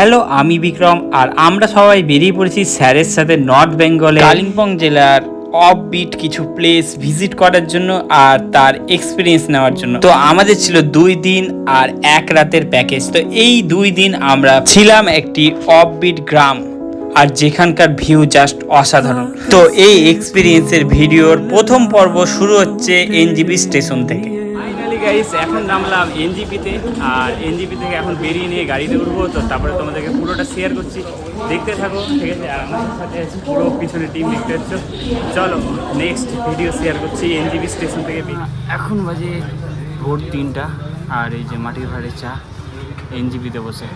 Hello, আমি বিক্রম আর আমরা সবাই বেরিয়ে পড়েছি স্যারের সাথে নর্থ বেঙ্গলে কালিম্পং জেলার অফবিট কিছু প্লেস ভিজিট করার জন্য আর তার এক্সপিরিয়েন্স নেওয়ার জন্য। তো আমাদের ছিল 2 দিন আর 1 রাতের প্যাকেজ। তো এই 2 দিন আমরা ছিলাম একটি অফবিট গ্রাম আর যেখানকার ভিউ জাস্ট অসাধারণ। তো এই এক্সপিরিয়েন্সের ভিডিওর প্রথম পর্ব শুরু হচ্ছে এনজিপি স্টেশন থেকে। ফাইনালি গাইস, এখন নামলাম এনজিপিতে আর এনজিপি থেকে এখন বেরিয়ে নিয়ে গাড়িতে উঠবো। তো তারপরে তোমাদেরকে পুরোটা শেয়ার করছি, দেখতে থাকো, ঠিক আছে? আর আমার সাথে আছে পুরো পিছনে টিম, দেখতে পাচ্ছ। চলো নেক্সট ভিডিও শেয়ার করছি এনজিপি স্টেশন থেকে। এখন বাজে ভোর 3টা আর এই যে মাটির ভাড়ে চা এনজিপিতে বসে।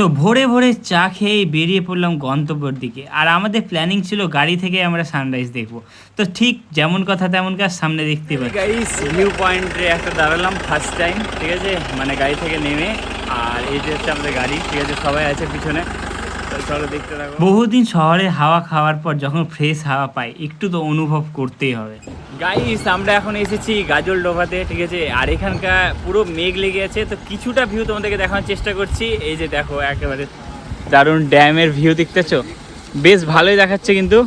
তো ভোরে ভোরে চা খেয়ে বেরিয়ে পড়লাম গন্তব্যের দিকে। আর আমাদের প্ল্যানিং ছিল গাড়ি থেকে আমরা সানরাইজ দেখবো। তো ঠিক যেমন কথা তেমন কাজ, সামনে দেখতে পাই গাইস ভিউ পয়েন্টে একটা দাঁড়ালাম ফার্স্ট টাইম, ঠিক আছে? মানে গাড়ি থেকে নেমে। আর এই যে হচ্ছে আমাদের গাড়ি, ঠিক আছে? সবাই আছে পিছনে। তো চলো দেখতে থাকো। বহুদিন শহরে হাওয়া খাওয়ার পর যখন ফ্রেশ হাওয়া পাই, একটু তো অনুভব করতেই হবে। গাইস আমরা এখন এসেছি গাজলডোবাতে, ঠিক আছে? আর এখানকার পুরো মেঘ লেগে আছে। তো কিছুটা ভিউ তোমাদেরকে দেখানোর চেষ্টা করছি। এই যে দেখো, একেবারে দারুণ ড্যামের ভিউ দেখতেছ, বেশ ভালোই দেখাচ্ছে। কিন্তু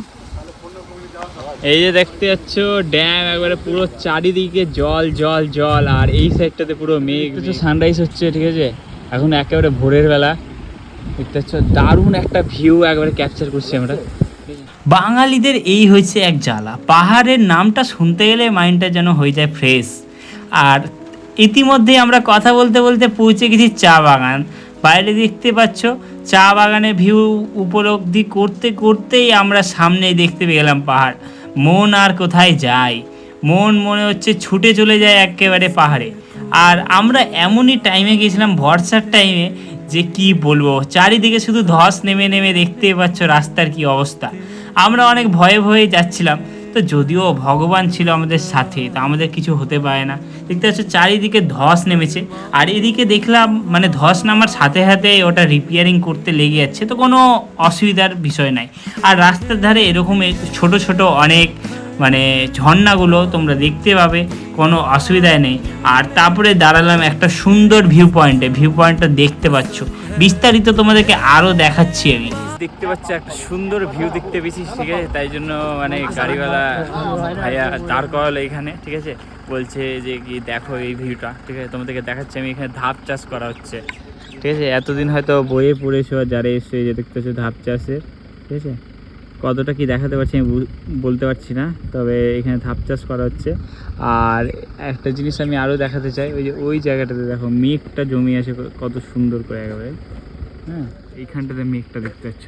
এই যে দেখতে পাচ্ছ ড্যাম, একবারে পুরো চারিদিকে জল জল জল। আর এই সাইডটাতে পুরো মেঘ, সানরাইজ হচ্ছে, ঠিক আছে? এখন একেবারে ভোরের বেলা দেখতে পাচ্ছ, দারুণ একটা ভিউ একবারে ক্যাপচার করছি আমরা। বাঙালিদের এই হয়েছে এক জ্বালা, পাহাড়ের নামটা শুনতে গেলে মাইন্ডটা যেন হয়ে যায় ফ্রেশ। আর ইতিমধ্যে আমরা কথা বলতে বলতে পৌঁছে গেছি চা বাগান। বাইরে দেখতে পাচ্ছ চা বাগানের ভিউ উপলব্ধি করতে করতেই আমরা সামনেই দেখতে পেয়ে গেলাম পাহাড়। মন আর কোথায় যায়, মন মনে হচ্ছে ছুটে চলে যায় একেবারে পাহাড়ে। আর আমরা এমনই টাইমে গেছিলাম, ভরসার টাইমে, যে কি বলবো, চারিদিকে শুধু ধস নেমে নেমে দেখতে পাচ্ছ রাস্তার কি অবস্থা। আমরা অনেক ভয়ে ভয়ে যাচ্ছিলাম। তো যদিও ভগবান ছিল আমাদের সাথে, তো আমাদের কিছু হতে পারে না। দেখতে পাচ্ছ চারিদিকে ধস নেমেছে। আর এদিকে দেখলাম মানে ধস নামার সাথে সাথে ওটা রিপেয়ারিং করতে লেগে যাচ্ছে, তো কোনো অসুবিধার বিষয় নাই। আর রাস্তার ধারে এরকম ছোট ছোট অনেক মানে ঝর্ণাগুলো তোমরা দেখতে পাবে, কোনো অসুবিধাই নেই। আর তারপরে দাঁড়ালাম একটা সুন্দর ভিউ পয়েন্টে। ভিউ পয়েন্টটা দেখতে পাচ্ছ, বিস্তারিত তোমাদেরকে আরও দেখাচ্ছি। আমি দেখতে পাচ্ছি একটা সুন্দর ভিউ দেখতে পেয়েছি, ঠিক আছে? তাই জন্য মানে গাড়িওয়ালা ভাইয়া দাঁড় করালো এখানে, ঠিক আছে? বলছে যে কি দেখো এই ভিউটা, ঠিক আছে? তোমাদেরকে দেখাচ্ছি আমি। এখানে ধাপ চাষ করা হচ্ছে, ঠিক আছে? এতদিন হয়তো বইয়ে পড়েছো আর যারা এসে যে দেখতে পাচ্ছ ধাপ চাষে, ঠিক আছে? কতটা কি দেখাতে পারছি আমি বলতে পারছি না, তবে এখানে ধাপ চাষ করা হচ্ছে। আর একটা জিনিস আমি আরও দেখাতে চাই, ওই যে ওই জায়গাটাতে দেখো মেঘটা জমে আছে কত সুন্দর করে একেবারে। হ্যাঁ, এইখানটাতে মেঘটা দেখতে পাচ্ছ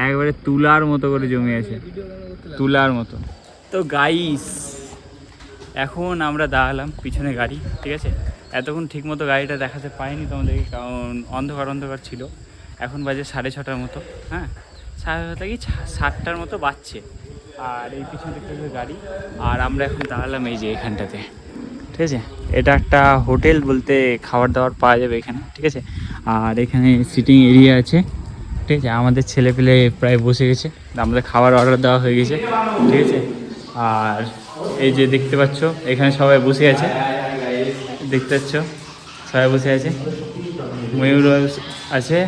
একবারে তুলার মতো করে জমে আছে, তুলার মতো। তো গাইস এখন আমরা দাঁড়ালাম পিছনে গাড়ি, ঠিক আছে? এতক্ষণ ঠিকমতো গাড়িটা দেখাতে পাইনি তোমাদেরকে, কারণ অন্ধকার অন্ধকার ছিল। এখন বাজে 6:30টার মতো। হ্যাঁ, 7:30 কি 7টার মতো বাজছে। আর এই পিছনে দেখতে গাড়ি। আর আমরা এখন দাঁড়ালাম এই যে এখানটাতে, ঠিক আছে? এটা একটা হোটেল বলতে খাবার দাবার পাওয়া যাবে এখানে, ঠিক আছে? আর এখানে সিটিং এরিয়া আছে, ঠিক আছে? আমাদের ছেলেপেলে প্রায় বসে গেছে, আমাদের খাবার অর্ডার দেওয়া হয়ে গেছে, ঠিক আছে? আর এই যে দেখতে পাচ্ছ এখানে সবাই বসে আছে, দেখতে পাচ্ছ সবাই বসে আছে। ময়ূর আছে,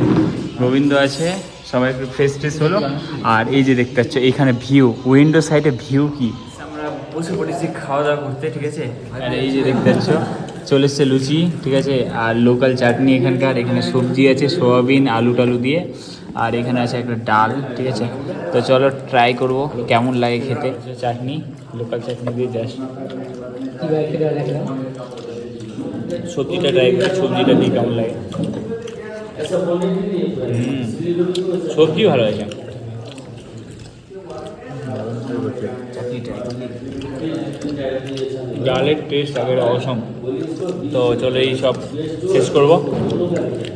গোবিন্দ আছে, সবাই একটু ফ্রেশ ফ্রেশ হলো। আর এই যে দেখতে পাচ্ছ এখানে ভিউ, উইন্ডো সাইডে ভিউ কি, আমরা বসে পড়েছি খাওয়া দাওয়া করতে, ঠিক আছে? আর এই যে দেখতে পাচ্ছ চলে এসছে লুচি, ঠিক আছে? আর লোকাল চাটনি এখানকার। এখানে সবজি আছে সোয়াবিন আলু টালু দিয়ে। আর এখানে আছে একটা ডাল, ঠিক আছে? তো চলো ট্রাই করব কেমন লাগে খেতে। চাটনি, লোকাল চাটনি দিয়ে জাস্ট সবজিটা ট্রাই করি, সবজিটা দিয়ে কেমন লাগে। সবজি ভালো আছে, ডালের টেস্ট আগের অসম। তো চলো এই সব শেষ করবো,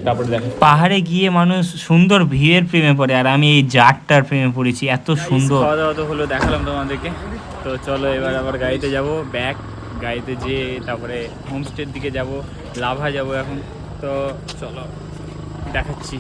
তারপরে দেখো। পাহাড়ে গিয়ে মানুষ সুন্দর ভিউয়ের প্রেমে পড়ে, আর আমি এই জারটার প্রেমে পড়েছি, এত সুন্দর। খাওয়া দাওয়া তো হলো, দেখালাম তোমাদেরকে। তো চলো এবার আবার গাড়িতে যাব, ব্যাক গাড়িতে যেয়ে তারপরে হোমস্টের দিকে যাব, লাভা যাব এখন। তো চলো দেখাচ্ছি।